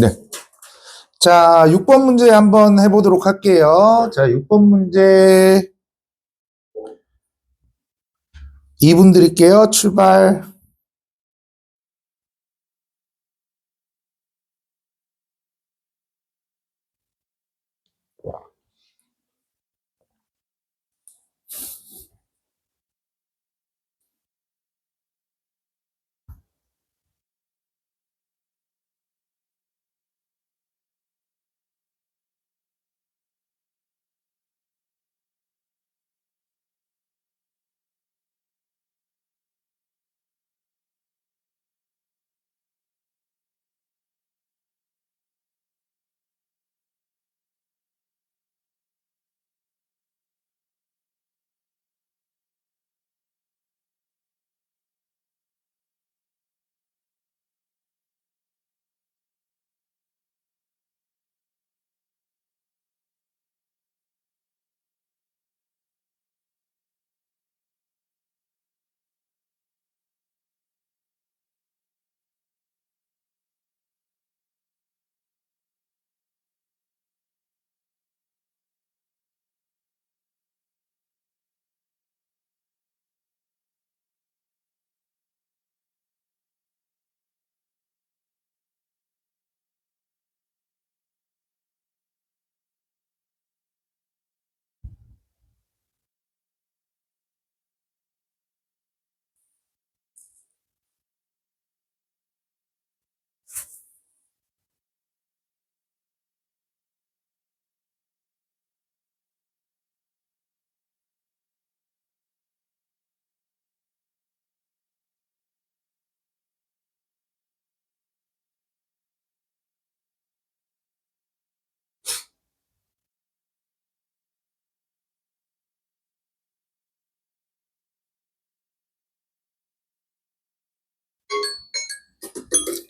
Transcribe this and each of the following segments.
네. 자, 6번 문제 한번 해보도록 할게요. 자, 6번 문제 2분 드릴게요. 출발.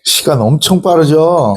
시간 엄청 빠르죠?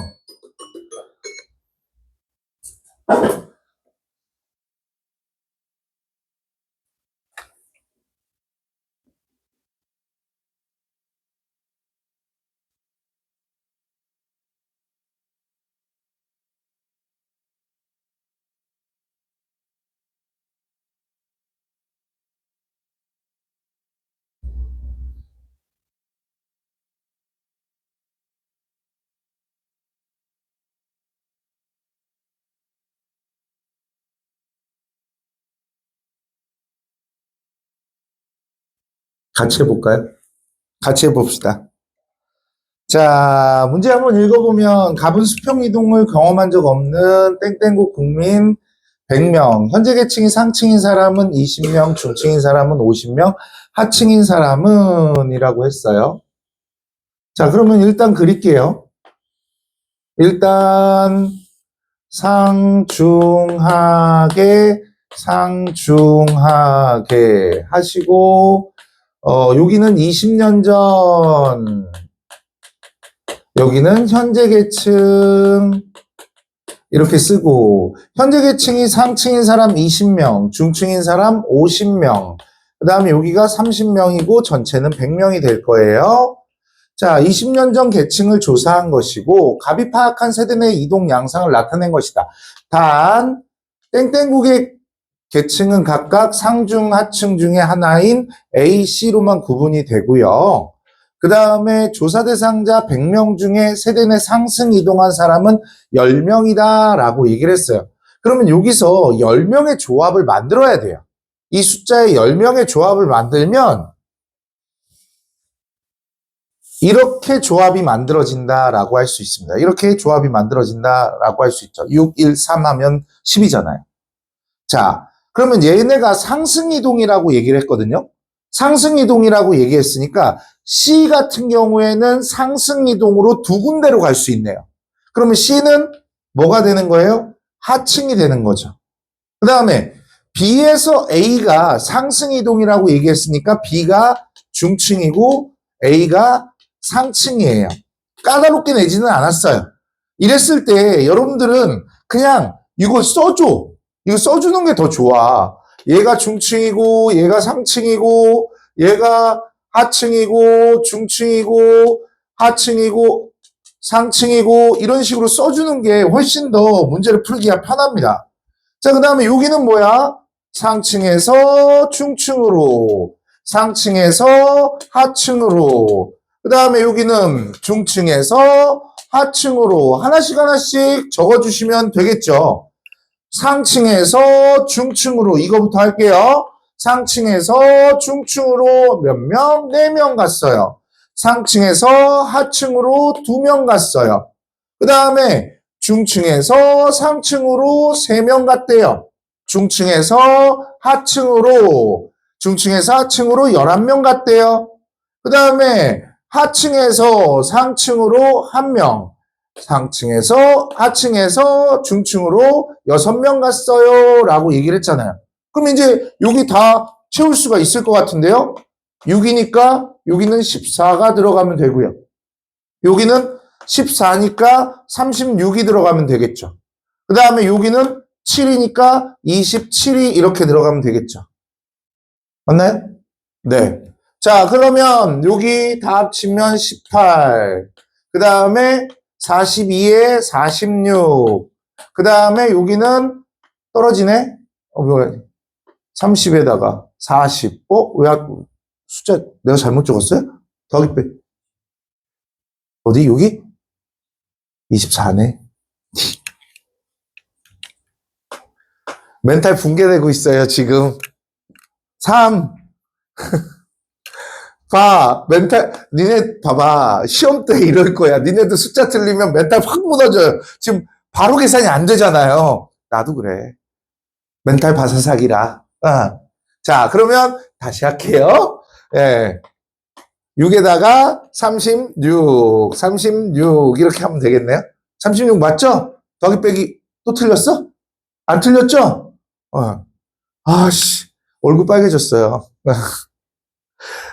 같이 해볼까요? 같이 해봅시다. 자, 문제 한번 읽어보면 갑은 수평 이동을 경험한 적 없는 땡땡국 국민 100명. 현재 계층이 상층인 사람은 20명, 중층인 사람은 50명, 하층인 사람은 이라고 했어요. 자, 그러면 일단 그릴게요. 일단 상중하게 하시고 여기는 20년 전, 여기는 현재 계층 이렇게 쓰고, 현재 계층이 상층인 사람 20명, 중층인 사람 50명, 그 다음에 여기가 30명이고 전체는 100명이 될 거예요. 자, 20년 전 계층을 조사한 것이고 갑이 파악한 세대 내 이동 양상을 나타낸 것이다. 단 땡땡국의 계층은 각각 상중, 하층 중에 하나인 A, C로만 구분이 되고요. 그 다음에 조사 대상자 100명 중에 세대 내 상승 이동한 사람은 10명이다 라고 얘기를 했어요. 그러면 여기서 10명의 조합을 만들어야 돼요. 이 숫자에 10명의 조합을 만들면 이렇게 조합이 만들어진다라고 할 수 있습니다. 이렇게 조합이 만들어진다라고 할 수 있죠. 6, 1, 3 하면 10이잖아요. 자, 그러면 얘네가 상승이동이라고 얘기를 했거든요. 상승이동이라고 얘기했으니까 C 같은 경우에는 상승이동으로 두 군데로 갈 수 있네요. 그러면 C는 뭐가 되는 거예요? 하층이 되는 거죠. 그 다음에 B에서 A가 상승이동이라고 얘기했으니까 B가 중층이고 A가 상층이에요. 까다롭게 내지는 않았어요. 이랬을 때 여러분들은 그냥 이거 써줘. 이거 써주는 게 더 좋아. 얘가 중층이고 얘가 상층이고 얘가 하층이고 중층이고 하층이고 상층이고 이런 식으로 써주는 게 훨씬 더 문제를 풀기가 편합니다. 자, 그 다음에 여기는 뭐야? 상층에서 중층으로, 상층에서 하층으로, 그 다음에 여기는 중층에서 하층으로 하나씩 하나씩 적어주시면 되겠죠. 상층에서 중층으로 이거부터 할게요. 상층에서 중층으로 몇 명? 4명 갔어요. 상층에서 하층으로 2명 갔어요. 그 다음에 중층에서 상층으로 3명 갔대요. 중층에서 하층으로 11명 갔대요. 그 다음에 하층에서 상층으로 1명, 상층에서 하층에서 중층으로 6명 갔어요 라고 얘기를 했잖아요. 그럼 이제 여기 다 채울 수가 있을 것 같은데요. 6이니까 여기는 14가 들어가면 되고요. 여기는 14니까 36이 들어가면 되겠죠. 그 다음에 여기는 7이니까 27이 이렇게 들어가면 되겠죠. 맞나요? 네. 자, 그러면 여기 다 합치면 18. 그 다음에 42에 46. 그 다음에 여기는 떨어지네? 뭐야. 30에다가 40. 왜 숫자 내가 잘못 적었어요? 더하기 빼. 어디? 여기? 24네. 멘탈 붕괴되고 있어요, 지금. 3. 니네 봐봐. 시험 때 이럴 거야. 니네도 숫자 틀리면 멘탈 확 무너져요. 지금 바로 계산이 안 되잖아요. 나도 그래. 멘탈 바사삭이라. 자, 그러면 다시 할게요. 예. 6에다가 36 이렇게 하면 되겠네요. 36 맞죠? 더하기 빼기 또 틀렸어? 안 틀렸죠? 아씨, 얼굴 빨개졌어요.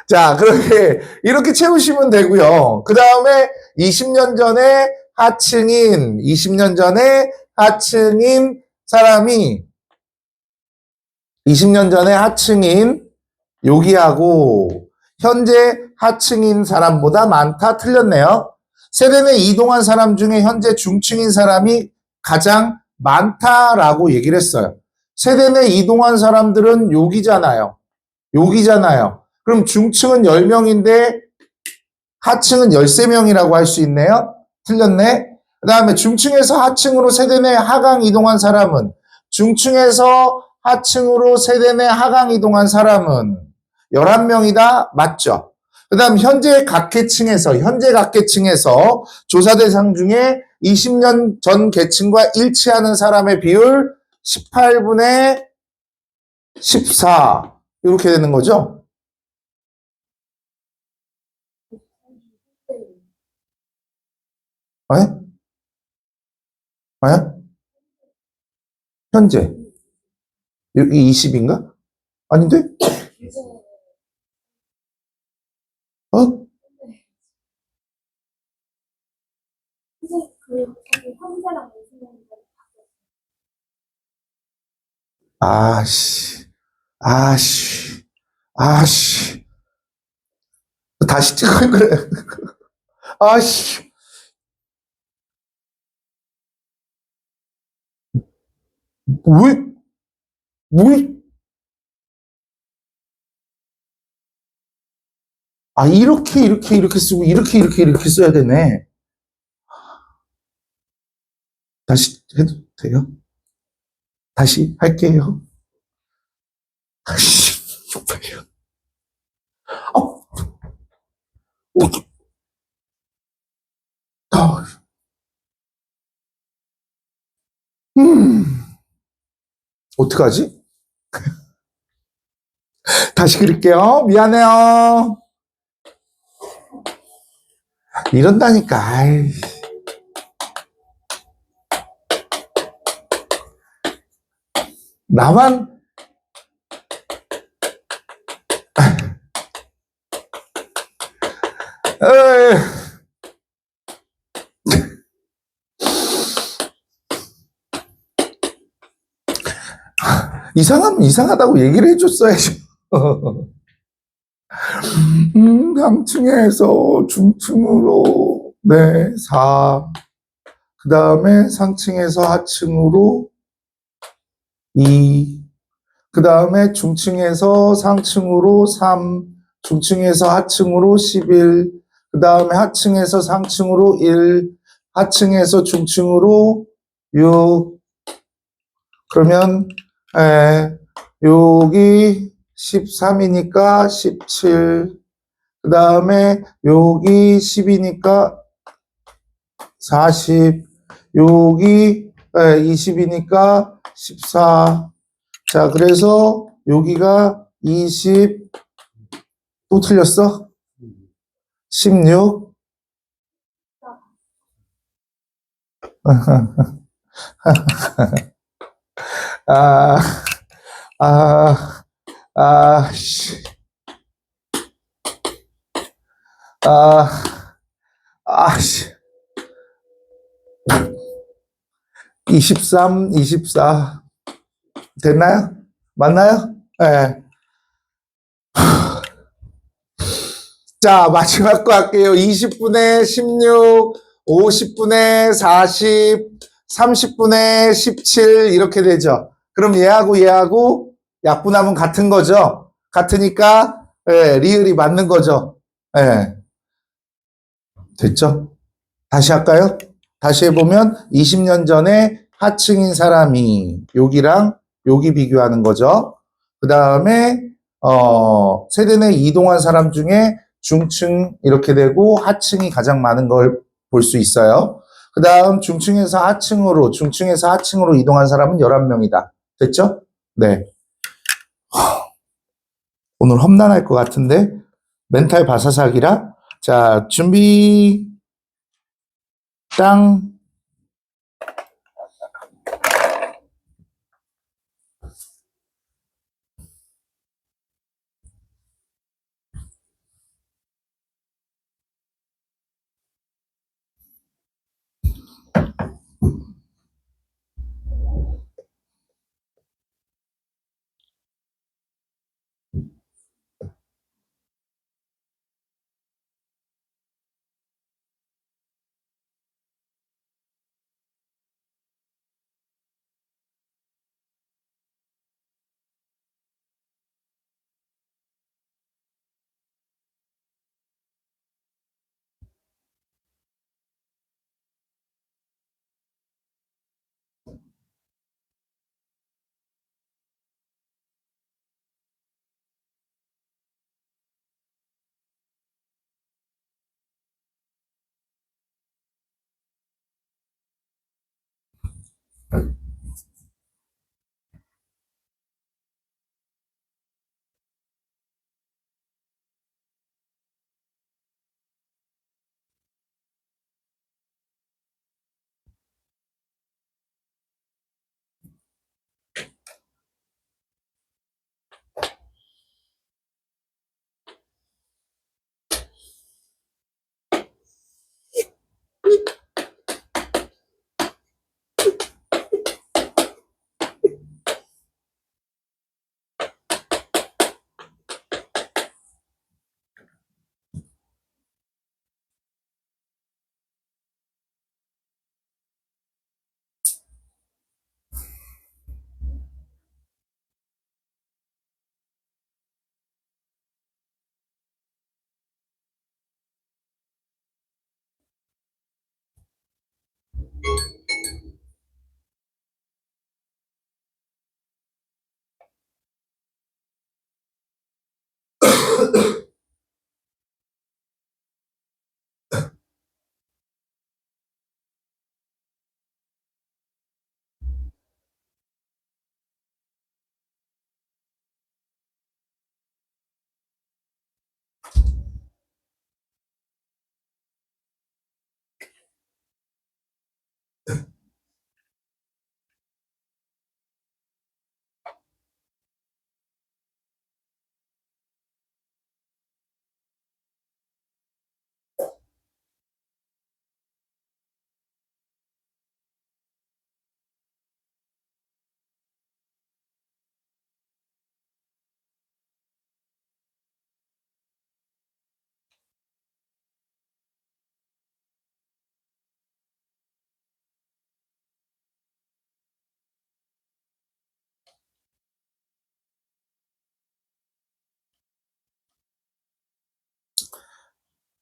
자, 그렇게 이렇게 채우시면 되고요. 그 다음에 20년 전에 하층인 사람이 20년 전에 하층인 여기하고 현재 하층인 사람보다 많다 틀렸네요. 세대 내 이동한 사람 중에 현재 중층인 사람이 가장 많다라고 얘기를 했어요. 세대 내 이동한 사람들은 여기잖아요. 그럼 중층은 10명인데 하층은 13명이라고 할 수 있네요. 틀렸네. 그 다음에 중층에서 하층으로 세대 내 하강 이동한 사람은 중층에서 하층으로 세대 내 하강 이동한 사람은 11명이다. 맞죠? 그 다음 현재 각 계층에서 조사 대상 중에 20년 전 계층과 일치하는 사람의 비율 18분의 14 이렇게 되는 거죠. 현재 여기 20인가? 아닌데? 아씨. 다시 찍을 그래. 아씨. 이렇게 쓰고, 이렇게 써야 되네. 다시 해도 돼요? 다시 할게요. 아씨, 쪽팔려. 어떡하지? 다시 그릴게요. 미안해요. 이런다니까. 아이. 나만 이상하면 이상하다고 얘기를 해줬어야죠. 상층에서 중층으로 네, 4. 그 다음에 상층에서 하층으로 2. 그 다음에 중층에서 상층으로 3. 중층에서 하층으로 11. 그 다음에 하층에서 상층으로 1. 하층에서 중층으로 6. 그러면 여기 13이니까 17. 그 다음에 여기 10이니까 40. 여기 20이니까 14. 자, 그래서 여기가 20. 또 틀렸어? 16. 아, 아, 씨. 씨. 23, 24. 됐나요? 맞나요? 네. 자, 마지막 거 할게요. 20분에 16, 50분에 40, 30분에 17 이렇게 되죠. 그럼 얘하고 약분하면 같은 거죠. 같으니까 리을이 맞는 거죠. 됐죠? 다시 할까요? 다시 해보면 20년 전에 하층인 사람이 여기랑 여기 비교하는 거죠. 그 다음에 세대 내 이동한 사람 중에 중층 이렇게 되고 하층이 가장 많은 걸 볼 수 있어요. 그 다음 중층에서 하층으로 이동한 사람은 11명이다. 됐죠? 네. 오늘 험난할 것 같은데 멘탈 바사삭이라. 자, 준비 땅.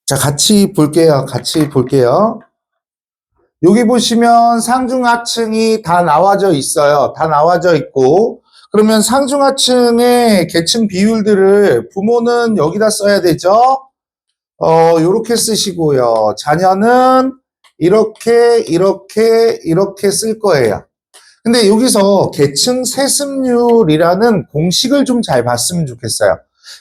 자, 같이 볼게요. 같이 볼게요. 여기 보시면 상중하층이 다 나와져 있어요. 다 나와져 있고, 그러면 상중하층의 계층 비율들을 부모는 여기다 써야 되죠? 요렇게 쓰시고요. 자녀는 이렇게 쓸 거예요. 근데 여기서 계층 세습률이라는 공식을 좀 잘 봤으면 좋겠어요.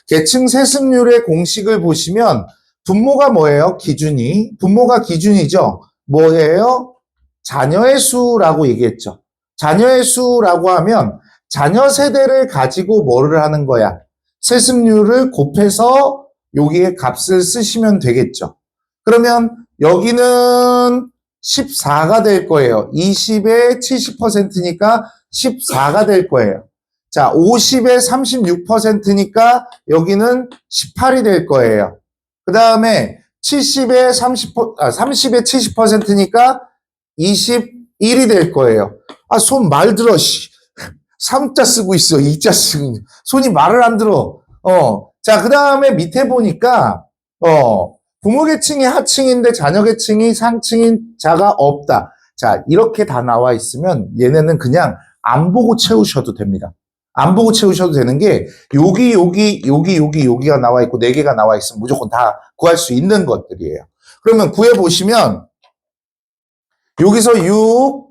계층 세습률의 공식을 보시면 분모가 뭐예요? 기준이. 분모가 기준이죠. 뭐예요? 자녀의 수라고 얘기했죠. 자녀의 수라고 하면 자녀 세대를 가지고 뭐를 하는 거야? 세습률을 곱해서 여기에 값을 쓰시면 되겠죠. 그러면 여기는 14가 될 거예요. 20에 70%니까 14가 될 거예요. 자, 50에 36%니까 여기는 18이 될 거예요. 그 다음에 70에 30에 70%니까 21이 될 거예요. 아, 손 말 들어, 씨. 3자 쓰고 있어, 2자 쓰고 있어. 손이 말을 안 들어. 자, 그 다음에 밑에 보니까, 부모 계층이 하층인데 자녀 계층이 상층인 자가 없다. 자, 이렇게 다 나와 있으면 얘네는 그냥 안 보고 채우셔도 됩니다. 안 보고 채우셔도 되는 게 여기가 나와 있고 4개가 나와 있으면 무조건 다 구할 수 있는 것들이에요. 그러면 구해 보시면 여기서 6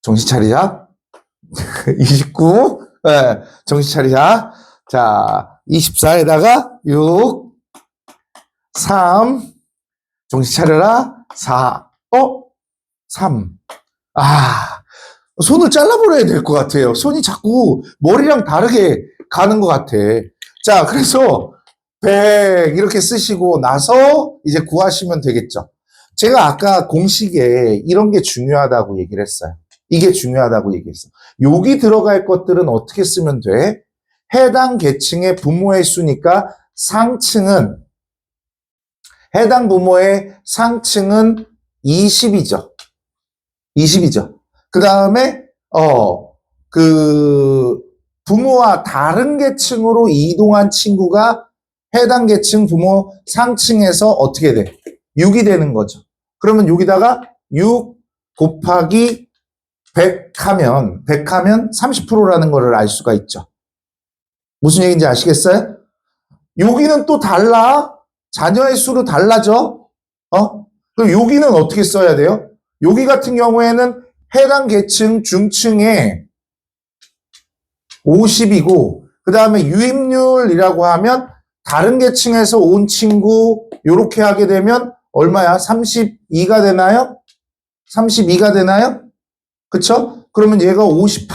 정신 차리자. 29 네, 정신 차리자. 자, 24에다가 6 3 정신 차려라. 4 3 아, 손을 잘라버려야 될 것 같아요. 손이 자꾸 머리랑 다르게 가는 것 같아. 자, 그래서 100 이렇게 쓰시고 나서 이제 구하시면 되겠죠. 제가 아까 공식에 이런 게 중요하다고 얘기를 했어요. 이게 중요하다고 얘기했어. 여기 들어갈 것들은 어떻게 쓰면 돼? 해당 계층의 부모의 수니까 해당 부모의 상층은 20이죠. 20이죠. 그 다음에, 부모와 다른 계층으로 이동한 친구가 해당 계층 부모 상층에서 어떻게 돼? 6이 되는 거죠. 그러면 여기다가 6 곱하기 100 하면 30%라는 거를 알 수가 있죠. 무슨 얘기인지 아시겠어요? 여기는 또 달라. 자녀의 수로 달라져. 그럼 여기는 어떻게 써야 돼요? 여기 같은 경우에는 해당 계층 중층에 50이고 그 다음에 유입률이라고 하면 다른 계층에서 온 친구 요렇게 하게 되면 얼마야? 32가 되나요? 32가 되나요? 그쵸? 그러면 얘가 52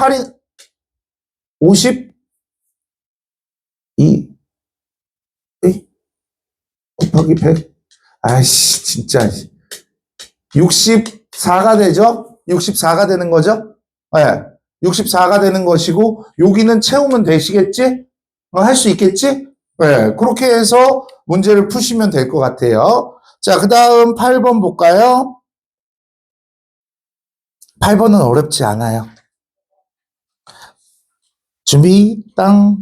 곱하기 100 아이씨 진짜 64가 되죠? 64가 되는 거죠? 네. 64가 되는 것이고 여기는 채우면 되시겠지? 할 수 있겠지? 네. 그렇게 해서 문제를 푸시면 될 것 같아요. 자, 그 다음 8번 볼까요? 8번은 어렵지 않아요. 준비, 땅.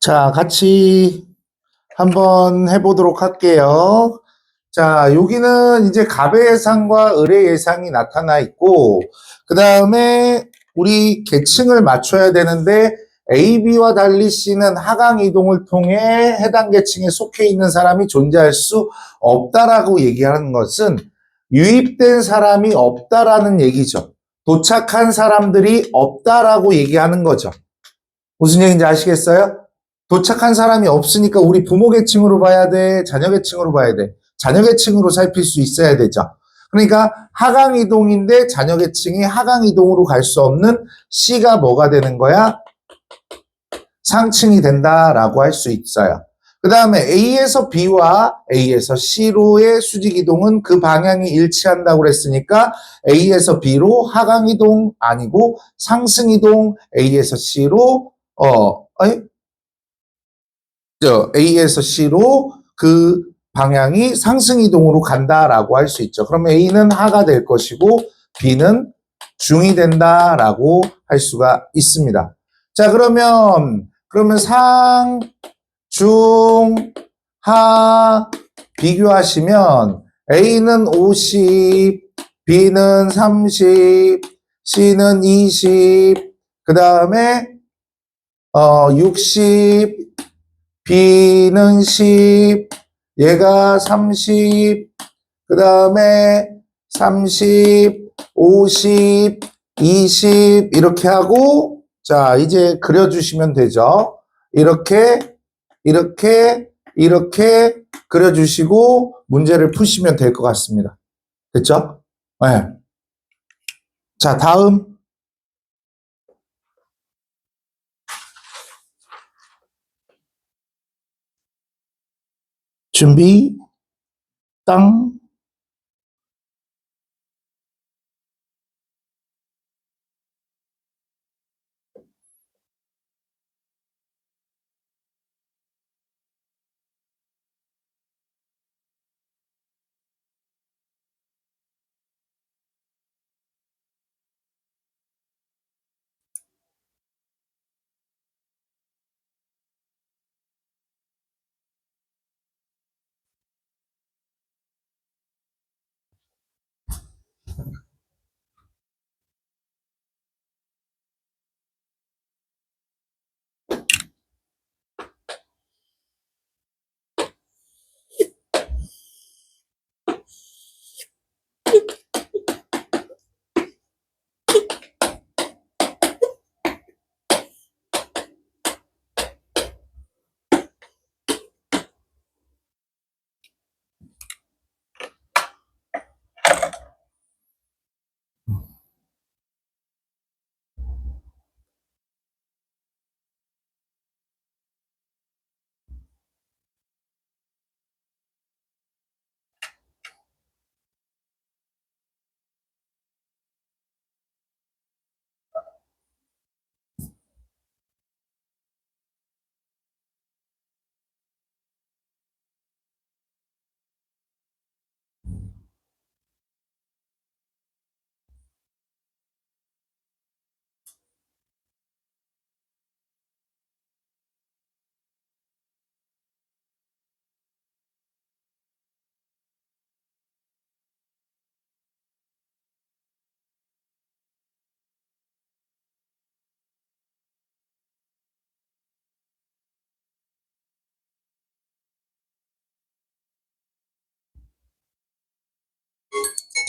자, 같이 한번 해보도록 할게요. 자, 여기는 이제 갑의 예상과 을의 예상이 나타나 있고, 그 다음에 우리 계층을 맞춰야 되는데, A, B와 달리 C는 하강 이동을 통해 해당 계층에 속해 있는 사람이 존재할 수 없다라고 얘기하는 것은 유입된 사람이 없다라는 얘기죠. 도착한 사람들이 없다라고 얘기하는 거죠. 무슨 얘기인지 아시겠어요? 도착한 사람이 없으니까 우리 부모 계층으로 봐야 돼? 자녀 계층으로 봐야 돼? 자녀 계층으로 살필 수 있어야 되죠. 그러니까 하강 이동인데 자녀 계층이 하강 이동으로 갈 수 없는 C가 뭐가 되는 거야? 상층이 된다라고 할 수 있어요. 그 다음에 A에서 B와 A에서 C로의 수직 이동은 그 방향이 일치한다고 그랬으니까 A에서 B로 하강 이동 아니고 상승 이동, A에서 C로 A에서 C로 그 방향이 상승 이동으로 간다라고 할 수 있죠. 그러면 A는 하가 될 것이고 B는 중이 된다라고 할 수가 있습니다. 자, 그러면 상, 중, 하 비교하시면 A는 50, B는 30, C는 20, 그 다음에 60, B는 10, 얘가 30, 그 다음에 30, 50, 20 이렇게 하고 자 이제 그려주시면 되죠. 이렇게 그려주시고 문제를 푸시면 될 것 같습니다. 됐죠? 네. 자, 다음 준비 땅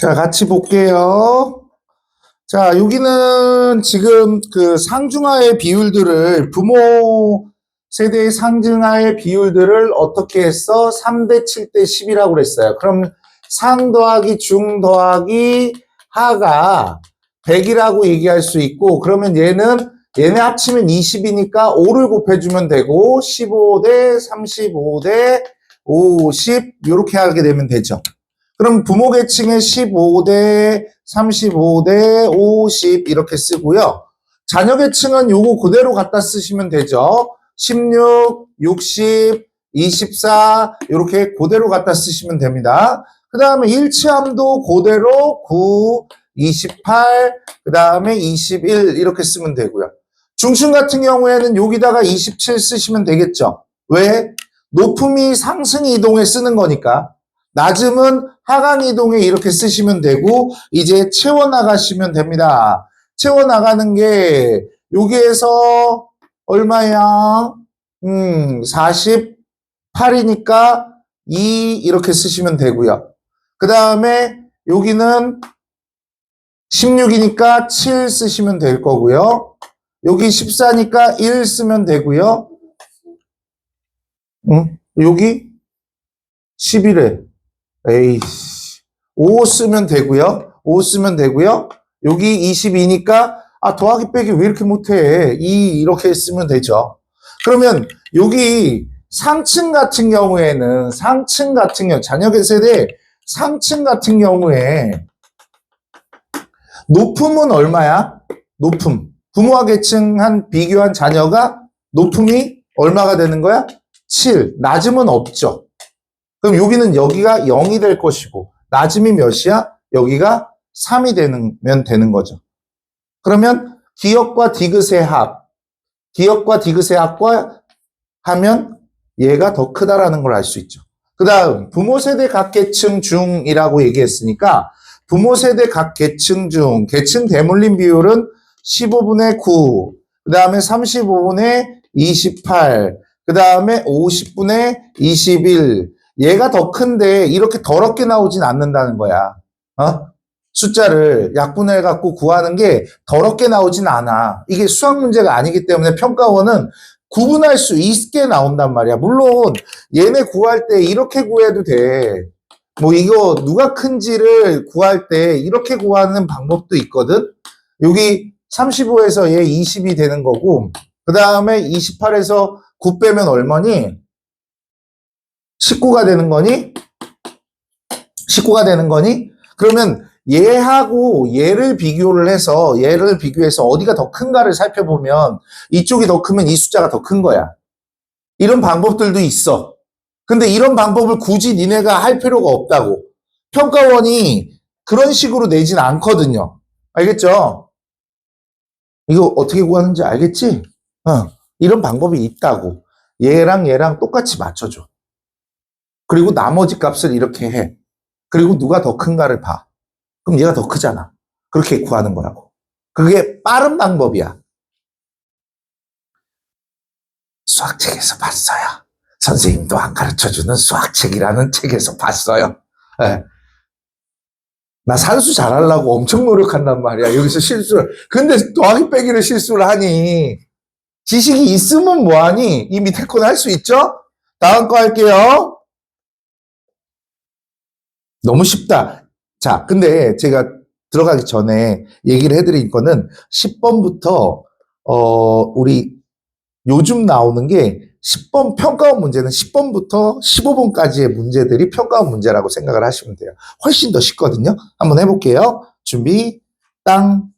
자, 같이 볼게요. 자, 여기는 지금 그 상중하의 비율들을 부모 세대의 상중하의 비율들을 어떻게 했어? 3대 7대 10이라고 그랬어요. 그럼 상 더하기 중 더하기 하가 100이라고 얘기할 수 있고 그러면 얘네 합치면 20이니까 5를 곱해주면 되고 15대 35대 50 이렇게 하게 되면 되죠. 그럼 부모 계층에 15대 35대 50 이렇게 쓰고요. 자녀 계층은 요거 그대로 갖다 쓰시면 되죠. 16, 60, 24 이렇게 그대로 갖다 쓰시면 됩니다. 그 다음에 일치함도 그대로 9, 28, 그 다음에 21 이렇게 쓰면 되고요. 중층 같은 경우에는 여기다가 27 쓰시면 되겠죠. 왜? 높음이 상승 이동에 쓰는 거니까. 낮음은 하강 이동에 이렇게 쓰시면 되고 이제 채워나가시면 됩니다. 채워나가는 게 여기에서 얼마야? 48이니까 2 이렇게 쓰시면 되고요. 그 다음에 여기는 16이니까 7 쓰시면 될 거고요. 여기 14니까 1 쓰면 되고요. 여기 11에 에이씨 5 쓰면 되고요. 5 쓰면 되고요. 여기 22니까 더하기 빼기 왜 이렇게 못해? 2 이렇게 쓰면 되죠. 그러면 여기 상층 같은 경우에는 자녀계 세대 상층 같은 경우에 높음은 얼마야? 높음. 부모와 계층한 비교한 자녀가 높음이 얼마가 되는 거야? 7. 낮음은 없죠. 그럼 여기가 0이 될 것이고 낮음이 몇이야? 여기가 3이 되면 되는 거죠. 그러면 기역과 디귿의 합과 하면 얘가 더 크다라는 걸 알 수 있죠. 그 다음 부모 세대 각 계층 중이라고 얘기했으니까 부모 세대 각 계층 중 계층 대물림 비율은 15분의 9, 그 다음에 35분의 28, 그 다음에 50분의 21. 얘가 더 큰데 이렇게 더럽게 나오진 않는다는 거야. 숫자를 약분해갖고 구하는 게 더럽게 나오진 않아. 이게 수학 문제가 아니기 때문에 평가원은 구분할 수 있게 나온단 말이야. 물론 얘네 구할 때 이렇게 구해도 돼. 뭐 이거 누가 큰지를 구할 때 이렇게 구하는 방법도 있거든. 여기 35에서 얘 20이 되는 거고 그 다음에 28에서 9 빼면 얼마니? 19가 되는 거니? 19가 되는 거니? 그러면 얘하고 얘를 비교해서 어디가 더 큰가를 살펴보면 이쪽이 더 크면 이 숫자가 더 큰 거야. 이런 방법들도 있어. 근데 이런 방법을 굳이 니네가 할 필요가 없다고. 평가원이 그런 식으로 내진 않거든요. 알겠죠? 이거 어떻게 구하는지 알겠지? 이런 방법이 있다고. 얘랑 똑같이 맞춰줘. 그리고 나머지 값을 이렇게 해. 그리고 누가 더 큰가를 봐. 그럼 얘가 더 크잖아. 그렇게 구하는 거라고. 그게 빠른 방법이야. 수학책에서 봤어요. 선생님도 안 가르쳐주는 수학책이라는 책에서 봤어요. 네. 나 산수 잘하려고 엄청 노력한단 말이야. 여기서 실수를. 근데 더하기 빼기를 실수를 하니. 지식이 있으면 뭐하니? 이 밑에 건 할 수 있죠? 다음 거 할게요. 너무 쉽다. 자, 근데 제가 들어가기 전에 얘기를 해드린 거는 10번부터, 우리 요즘 나오는 게 10번 평가원 문제는 10번부터 15번까지의 문제들이 평가원 문제라고 생각을 하시면 돼요. 훨씬 더 쉽거든요. 한번 해볼게요. 준비, 땅.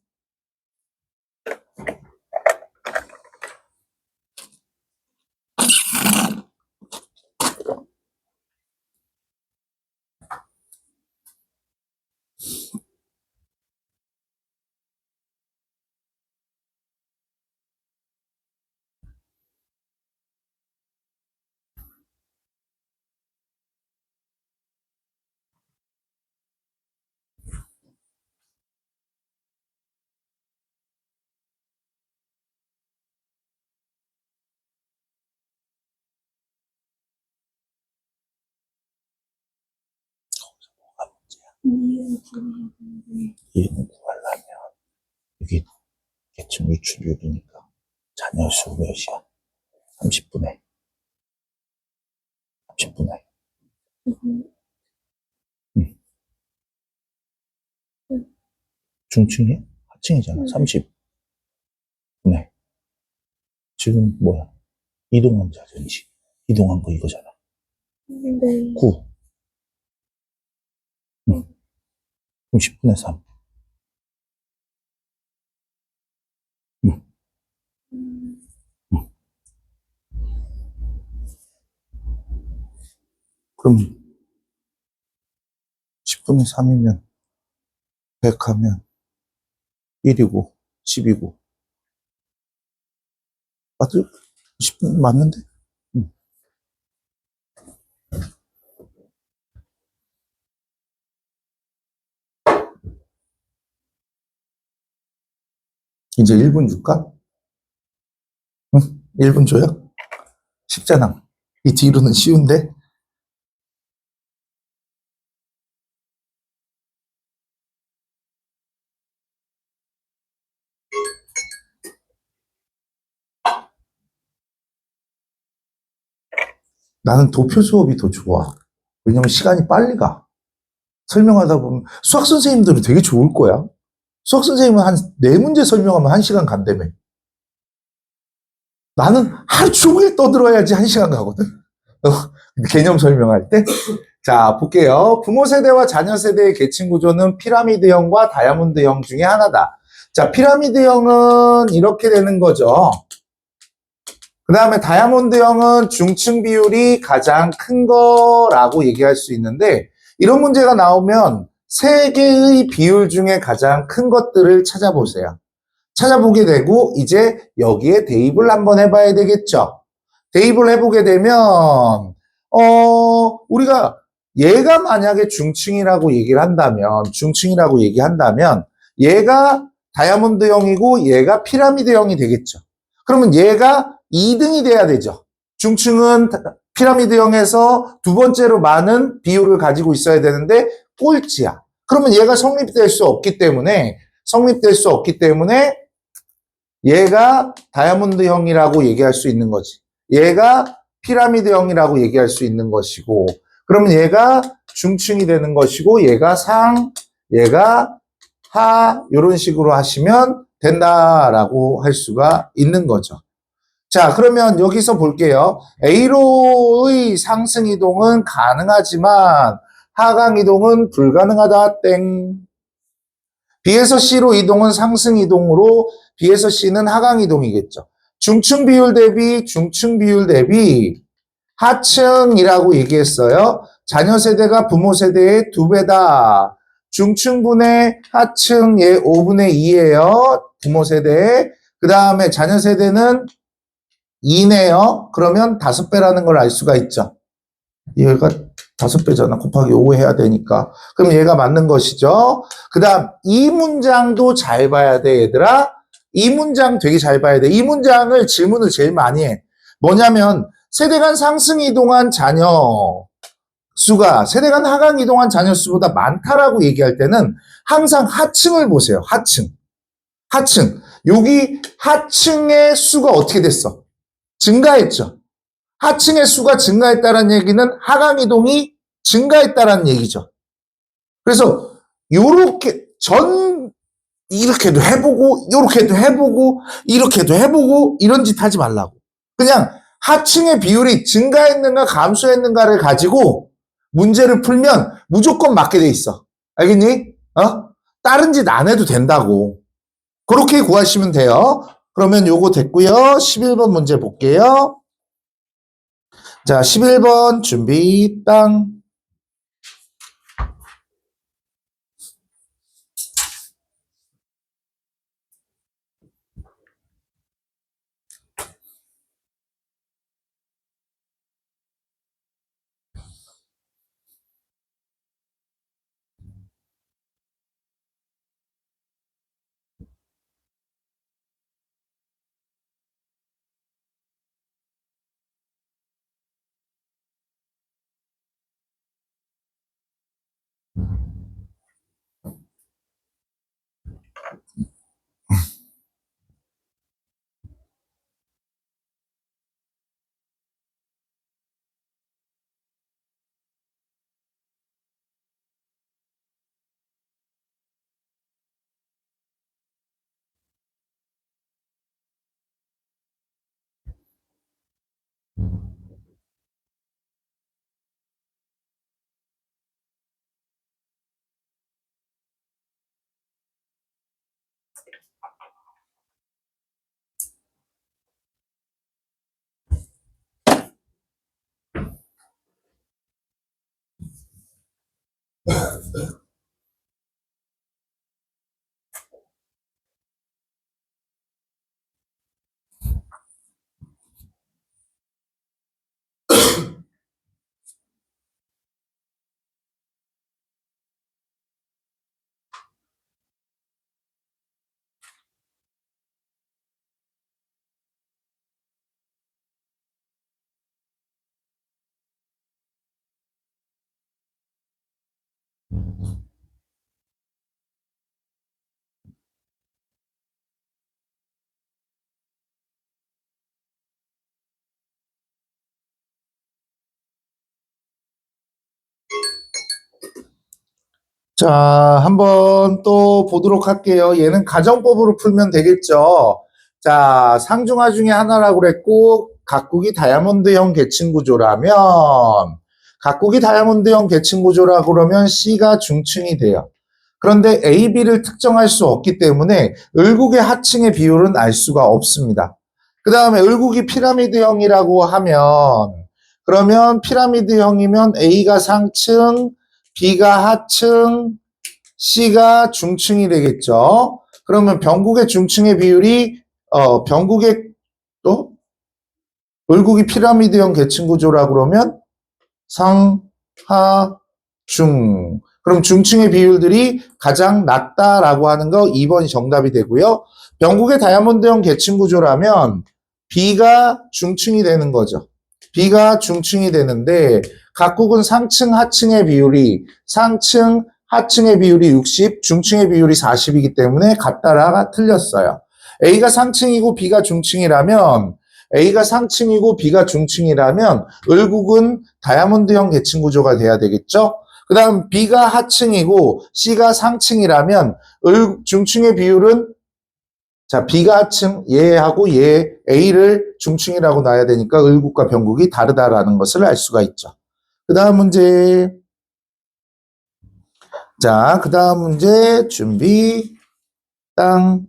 얘는 구하려면 여기 계층 유출률이니까 자녀 수 몇이야? 30분의 중층이? 하층이잖아. 30분의 지금 뭐야? 이동한 자전시 이동한 거 이거잖아. 네. 9. 그럼 10분의 3. 그럼 10분의 3이면 100 하면 1이고 10이고 맞죠? 10분 맞는데? 응. 이제 1분 줄까? 응? 1분 줘요? 쉽잖아. 이 뒤로는 쉬운데? 나는 도표 수업이 더 좋아. 왜냐면 시간이 빨리 가. 설명하다 보면 수학 선생님들은 되게 좋을 거야. 수학 선생님은 한 네 문제 설명하면 1시간 간다며. 나는 하루 종일 떠들어야지 1시간 가거든. 어, 개념 설명할 때. 자, 볼게요. 부모 세대와 자녀 세대의 계층 구조는 피라미드형과 다이아몬드형 중에 하나다. 자, 피라미드형은 이렇게 되는 거죠. 그 다음에 다이아몬드형은 중층 비율이 가장 큰 거라고 얘기할 수 있는데, 이런 문제가 나오면 세 개의 비율 중에 가장 큰 것들을 찾아보세요. 찾아보게 되고 이제 여기에 대입을 한번 해봐야 되겠죠. 대입을 해보게 되면 우리가 얘가 만약에 중층이라고 얘기한다면 얘가 다이아몬드형이고 얘가 피라미드형이 되겠죠. 그러면 얘가 2등이 돼야 되죠. 중층은 피라미드형에서 두 번째로 많은 비율을 가지고 있어야 되는데 꼴찌야. 그러면 얘가 성립될 수 없기 때문에 얘가 다이아몬드형이라고 얘기할 수 있는 거지. 얘가 피라미드형이라고 얘기할 수 있는 것이고, 그러면 얘가 중층이 되는 것이고, 얘가 상, 얘가 하, 이런 식으로 하시면 된다라고 할 수가 있는 거죠. 자, 그러면 여기서 볼게요. A로의 상승 이동은 가능하지만 하강 이동은 불가능하다. 땡. B에서 C로 이동은 상승 이동으로 B에서 C는 하강 이동이겠죠. 중층 비율 대비 하층이라고 얘기했어요. 자녀 세대가 부모 세대의 2배다. 중층분의 하층 예 5분의 2예요. 부모 세대. 그 다음에 자녀 세대는 2네요. 그러면 5배라는 걸 알 수가 있죠. 얘가 5배잖아. 곱하기 5 해야 되니까. 그럼 얘가 맞는 것이죠. 그 다음, 이 문장도 잘 봐야 돼, 얘들아. 이 문장 되게 잘 봐야 돼. 이 문장을 질문을 제일 많이 해. 뭐냐면, 세대 간 상승 이동한 자녀 수가 세대 간 하강 이동한 자녀 수보다 많다라고 얘기할 때는 항상 하층을 보세요. 하층. 하층. 여기 하층의 수가 어떻게 됐어? 증가했죠. 하층의 수가 증가했다는 얘기는 하강 이동이 증가했다는 얘기죠. 그래서 요렇게 이렇게도 해보고 요렇게도 해보고 이렇게도 해보고 이런 짓 하지 말라고. 그냥 하층의 비율이 증가했는가 감소했는가를 가지고 문제를 풀면 무조건 맞게 돼 있어. 알겠니? 다른 짓 안 해도 된다고. 그렇게 구하시면 돼요. 그러면 요거 됐고요. 11번 문제 볼게요. 자, 11번 준비 땅. 자, 한번 또 보도록 할게요. 얘는 가정법으로 풀면 되겠죠. 자, 상중하 중에 하나라고 그랬고, 각국이 다이아몬드형 계층 구조라면, 각국이 다이아몬드형 계층 구조라고 그러면 C가 중층이 돼요. 그런데 A, B를 특정할 수 없기 때문에 을국의 하층의 비율은 알 수가 없습니다. 그 다음에 을국이 피라미드형이라고 하면, 그러면 피라미드형이면 A가 상층, B가 하층, C가 중층이 되겠죠. 그러면 병국의 중층의 비율이 병국의 또 을국이 피라미드형 계층 구조라 그러면 상, 하, 중. 그럼 중층의 비율들이 가장 낮다라고 하는 거 2번이 정답이 되고요. 병국의 다이아몬드형 계층 구조라면 B가 중층이 되는 거죠. B가 중층이 되는데 각국은 상층, 하층의 비율이 상층, 하층의 비율이 60, 중층의 비율이 40이기 때문에 같다라가 틀렸어요. A가 상층이고 B가 중층이라면 A가 상층이고 B가 중층이라면 을국은 다이아몬드형 계층 구조가 돼야 되겠죠? 그 다음 B가 하층이고 C가 상층이라면 중층의 비율은 자, B가 하층, 얘하고 얘 A를 중층이라고 놔야 되니까 을국과 병국이 다르다라는 것을 알 수가 있죠. 그 다음 문제. 자, 그 다음 문제 준비 땅.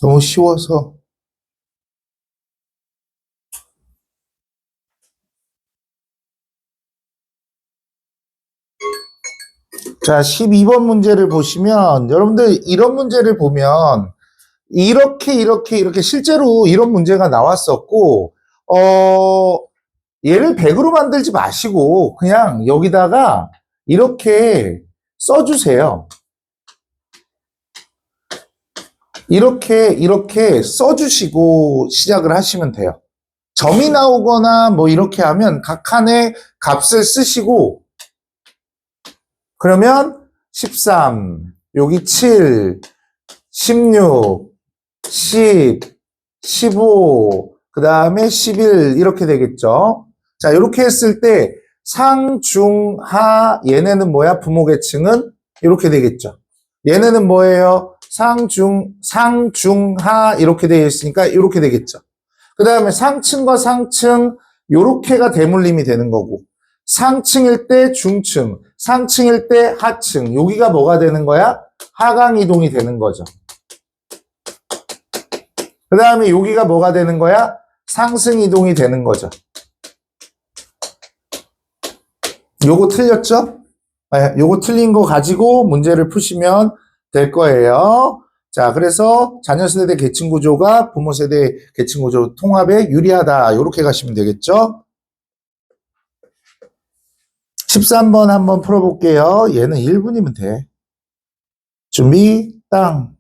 너무 쉬워서. 자, 12번 문제를 보시면 여러분들 이런 문제를 보면 이렇게 실제로 이런 문제가 나왔었고 얘를 100으로 만들지 마시고 그냥 여기다가 이렇게 써주세요. 이렇게 써주시고 시작을 하시면 돼요. 점이 나오거나 뭐 이렇게 하면 각 칸에 값을 쓰시고 그러면 13, 여기 7, 16, 10, 15, 그 다음에 11 이렇게 되겠죠. 자, 이렇게 했을 때 상, 중, 하 얘네는 뭐야? 부모 계층은 이렇게 되겠죠. 얘네는 뭐예요? 상, 중, 하 이렇게 되어 있으니까 이렇게 되겠죠. 그 다음에 상층과 상층 요렇게가 대물림이 되는 거고 상층일 때 중층, 상층일 때 하층 여기가 뭐가 되는 거야? 하강 이동이 되는 거죠. 그 다음에 여기가 뭐가 되는 거야? 상승 이동이 되는 거죠. 요거 틀렸죠? 네, 요거 틀린 거 가지고 문제를 푸시면 될 거예요. 자, 그래서 자녀세대 계층구조가 부모세대 계층구조 통합에 유리하다. 요렇게 가시면 되겠죠? 13번 한번 풀어볼게요. 얘는 1분이면 돼. 준비, 땅.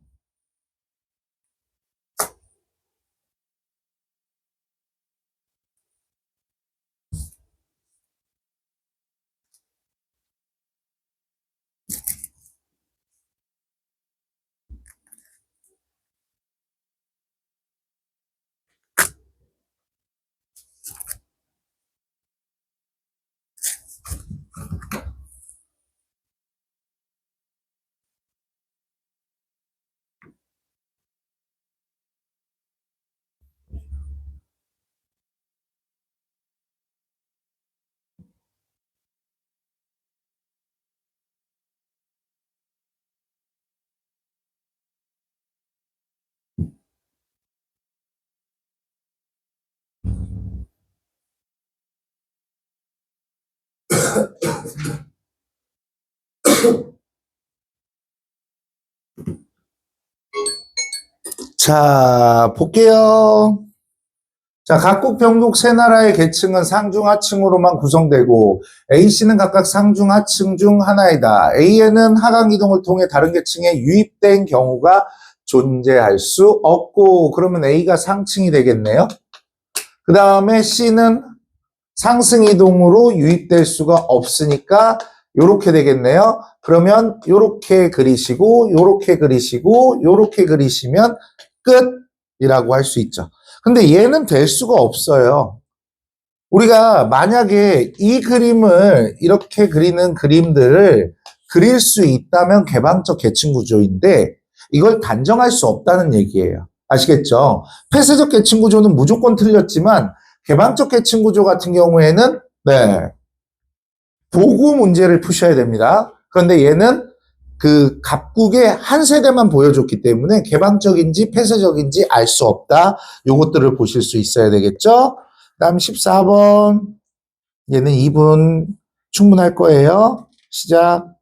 자, 볼게요. 자, 각국 병국 세 나라의 계층은 상중 하층으로만 구성되고 A씨는 각각 상중 하층 중 하나이다. A에는 하강 이동을 통해 다른 계층에 유입된 경우가 존재할 수 없고, 그러면 A가 상층이 되겠네요. 그 다음에 C는 상승 이동으로 유입될 수가 없으니까 요렇게 되겠네요. 그러면 요렇게 그리시고 요렇게 그리시고 요렇게 그리시면 끝이라고 할 수 있죠. 근데 얘는 될 수가 없어요. 우리가 만약에 이 그림을 이렇게 그리는 그림들을 그릴 수 있다면 개방적 계층 구조인데 이걸 단정할 수 없다는 얘기예요. 아시겠죠? 폐쇄적 계층 구조는 무조건 틀렸지만 개방적 계층 구조 같은 경우에는 보고 문제를 푸셔야 됩니다. 그런데 얘는 그 각국의 한 세대만 보여줬기 때문에 개방적인지 폐쇄적인지 알 수 없다. 요것들을 보실 수 있어야 되겠죠? 다음 14번. 얘는 2분 충분할 거예요. 시작.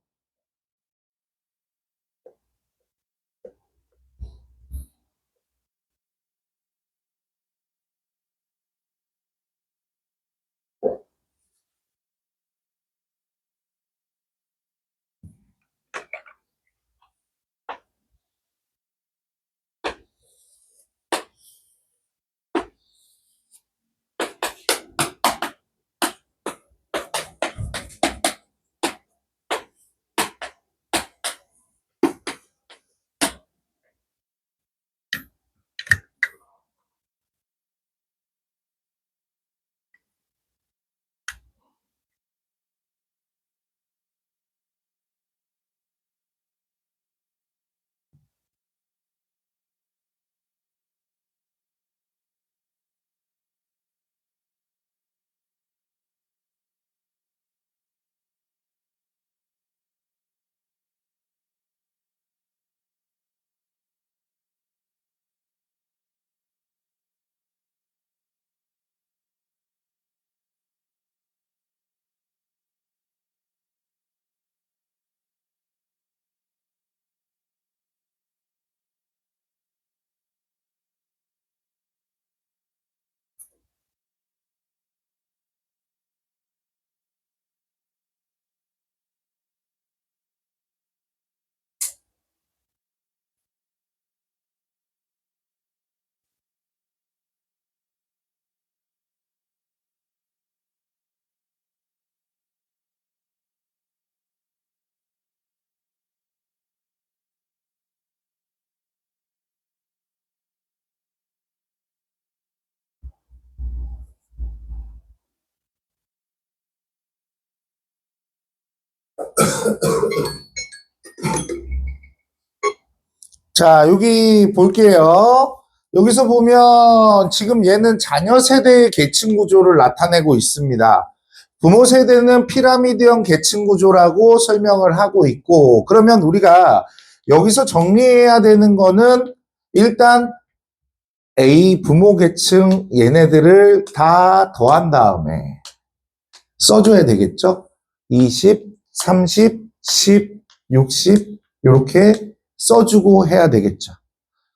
자, 여기 볼게요. 여기서 보면 지금 얘는 자녀 세대의 계층 구조를 나타내고 있습니다. 부모 세대는 피라미드형 계층 구조라고 설명을 하고 있고, 그러면 우리가 여기서 정리해야 되는 거는 일단 A 부모 계층 얘네들을 다 더한 다음에 써줘야 되겠죠? 20, 30, 10, 60 이렇게 써주고 해야 되겠죠.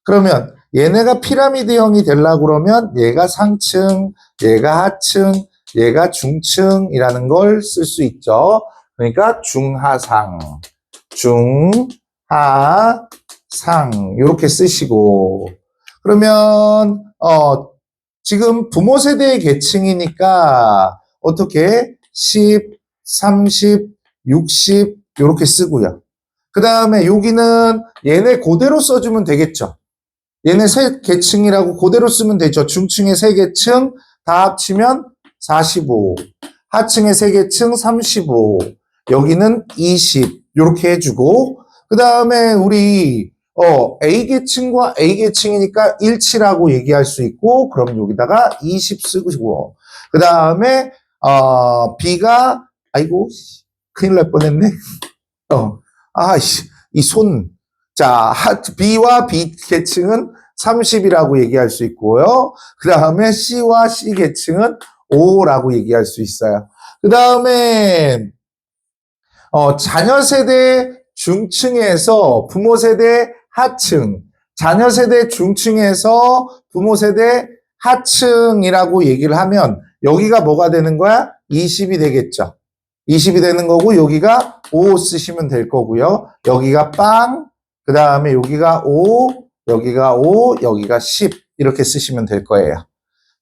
그러면 얘네가 피라미드형이 되려고 그러면 얘가 상층, 얘가 하층, 얘가 중층이라는 걸 쓸 수 있죠. 그러니까 중하상, 중하상 이렇게 쓰시고 그러면 지금 부모 세대의 계층이니까 어떻게 10, 30, 60 이렇게 쓰고요. 그 다음에 여기는 얘네 그대로 써주면 되겠죠. 얘네 세 계층이라고 그대로 쓰면 되죠. 중층의 세 계층 다 합치면 45, 하층의 세 계층 35, 여기는 20 이렇게 해주고 그 다음에 우리 A계층과 A계층이니까 일치라고 얘기할 수 있고 그럼 여기다가 20 쓰고 그 다음에 B가 아이고 큰일 날 뻔했네. 이 손. 자, B와 B 계층은 30이라고 얘기할 수 있고요. 그 다음에 C와 C 계층은 5라고 얘기할 수 있어요. 그 다음에 자녀 세대 중층에서 부모 세대 하층, 자녀 세대 중층에서 부모 세대 하층이라고 얘기를 하면 여기가 뭐가 되는 거야? 20이 되겠죠. 20이 되는 거고 여기가 5 쓰시면 될 거고요. 여기가 빵, 그 다음에 여기가 5, 여기가 5, 여기가 10 이렇게 쓰시면 될 거예요.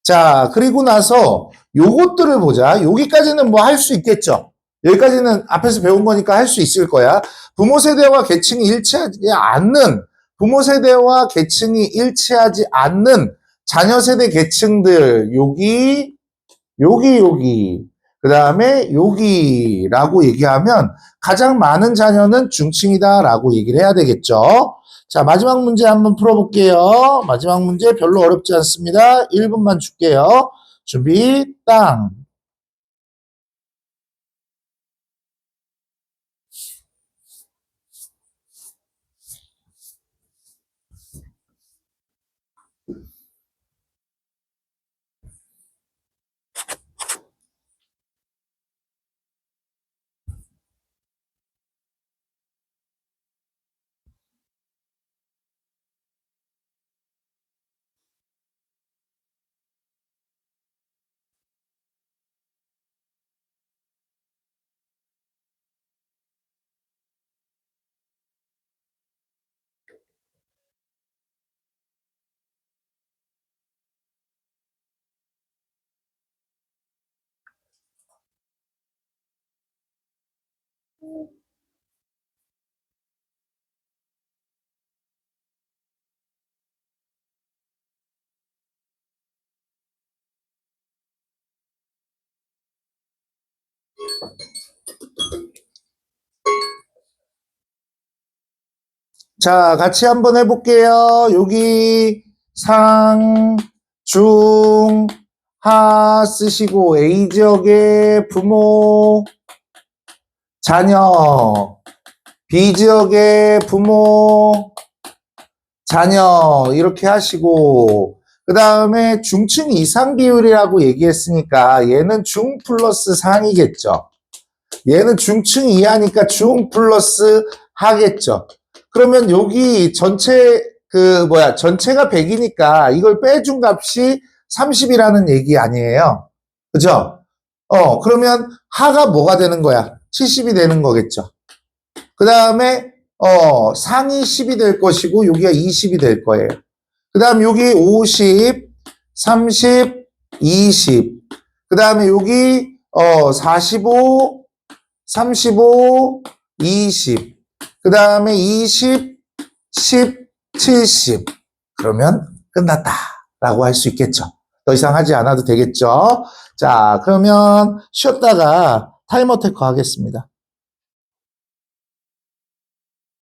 자, 그리고 나서 요것들을 보자. 여기까지는 뭐 할 수 있겠죠. 여기까지는 앞에서 배운 거니까 할 수 있을 거야. 부모 세대와 계층이 일치하지 않는, 부모 세대와 계층이 일치하지 않는 자녀 세대 계층들, 여기, 그 다음에 여기라고 얘기하면 가장 많은 자녀는 중층이다라고 얘기를 해야 되겠죠. 자, 마지막 문제 한번 풀어볼게요. 마지막 문제 별로 어렵지 않습니다. 1분만 줄게요. 준비, 땅. 자, 같이 한번 해볼게요. 여기 상, 중, 하 쓰시고 A 지역의 부모, 자녀, B 지역의 부모, 자녀 이렇게 하시고 그 다음에 중층 이상 비율이라고 얘기했으니까 얘는 중 플러스 상이겠죠. 얘는 중층 이하니까 중 플러스 하겠죠. 그러면 여기 전체 전체가 100이니까 이걸 빼준 값이 30이라는 얘기 아니에요. 그죠? 그러면 하가 뭐가 되는 거야? 70이 되는 거겠죠. 그 다음에 상이 10이 될 것이고 여기가 20이 될 거예요. 그 다음 여기 50, 30, 20. 그 다음에 여기 45, 35, 20. 그 다음에 20, 10, 70. 그러면 끝났다 라고 할 수 있겠죠. 더 이상 하지 않아도 되겠죠. 자, 그러면 쉬었다가 타임 어택커 하겠습니다.